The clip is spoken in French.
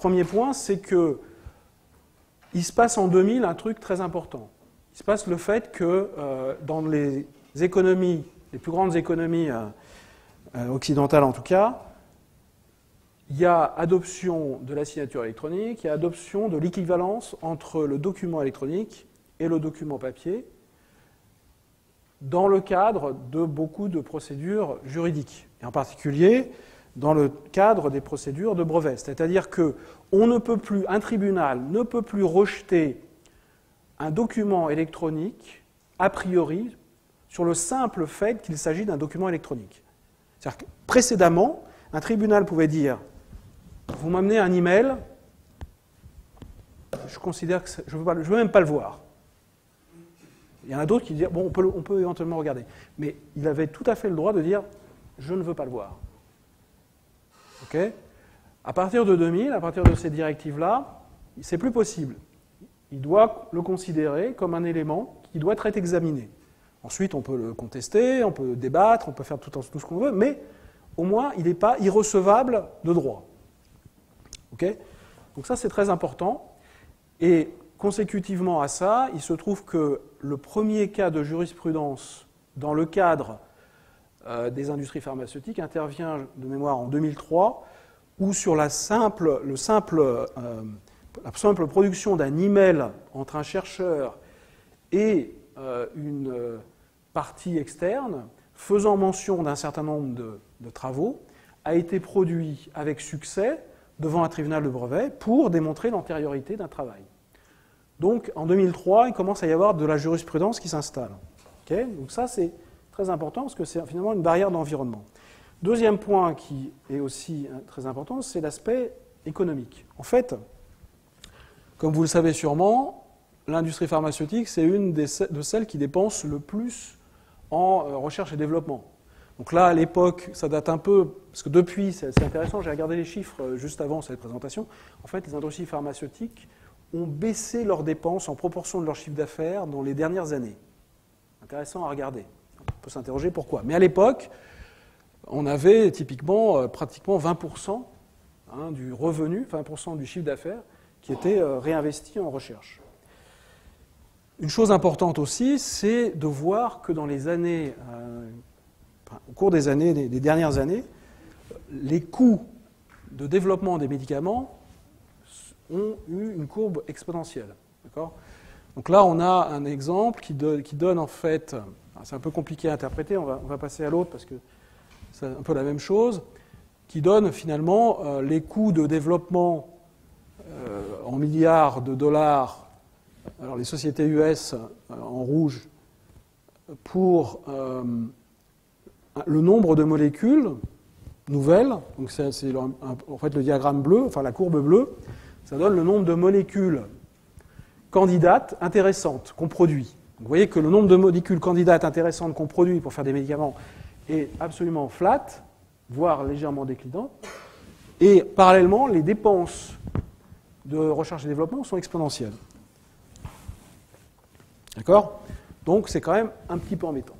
premier point, c'est que il se passe en 2000 un truc très important. Il se passe le fait que dans les économies, les plus grandes économies occidentales en tout cas, il y a adoption de la signature électronique, il y a adoption de l'équivalence entre le document électronique et le document papier dans le cadre de beaucoup de procédures juridiques, et en particulier dans le cadre des procédures de brevet. C'est-à-dire qu'on ne peut plus, un tribunal ne peut plus rejeter un document électronique a priori sur le simple fait qu'il s'agit d'un document électronique. C'est-à-dire que précédemment, un tribunal pouvait dire « Vous m'amenez un email, je considère que je ne veux même pas le voir ». Il y en a d'autres qui disent « Bon, on peut éventuellement regarder ». Mais il avait tout à fait le droit de dire « Je ne veux pas le voir ». Okay. À partir de 2000, à partir de ces directives-là, c'est plus possible. Il doit le considérer comme un élément qui doit être examiné. Ensuite, on peut le contester, on peut débattre, on peut faire tout ce qu'on veut, mais au moins, il n'est pas irrecevable de droit. Okay. Donc ça, c'est très important. Et consécutivement à ça, il se trouve que le premier cas de jurisprudence dans le cadre des industries pharmaceutiques intervient de mémoire en 2003, où sur la simple production d'un email entre un chercheur et une partie externe, faisant mention d'un certain nombre de travaux, a été produit avec succès devant un tribunal de brevet pour démontrer l'antériorité d'un travail. Donc en 2003, il commence à y avoir de la jurisprudence qui s'installe. Okay. Donc ça, c'est très important parce que c'est finalement une barrière d'environnement. Deuxième point qui est aussi très important, c'est l'aspect économique. En fait, comme vous le savez sûrement, l'industrie pharmaceutique, c'est une de celles qui dépensent le plus en recherche et développement. Donc là, à l'époque, ça date un peu, parce que depuis, c'est intéressant, j'ai regardé les chiffres juste avant cette présentation, en fait, les industries pharmaceutiques ont baissé leurs dépenses en proportion de leur chiffre d'affaires dans les dernières années. Intéressant à regarder. On peut s'interroger pourquoi. Mais à l'époque, on avait typiquement pratiquement 20% du revenu, 20% du chiffre d'affaires qui était réinvesti en recherche. Une chose importante aussi, c'est de voir que dans les années, au cours des années, des dernières années, les coûts de développement des médicaments ont eu une courbe exponentielle. D'accord ? Donc là, on a un exemple qui donne en fait, c'est un peu compliqué à interpréter, on va passer à l'autre parce que c'est un peu la même chose, qui donne finalement les coûts de développement en milliards de dollars, alors les sociétés US en rouge, pour le nombre de molécules nouvelles, donc c'est en fait le diagramme bleu, enfin la courbe bleue, ça donne le nombre de molécules candidates intéressantes qu'on produit. Donc vous voyez que le nombre de molécules candidates intéressantes qu'on produit pour faire des médicaments est absolument flat, voire légèrement déclinant, et parallèlement, les dépenses de recherche et développement sont exponentielles. D'accord ? Donc c'est quand même un petit peu embêtant.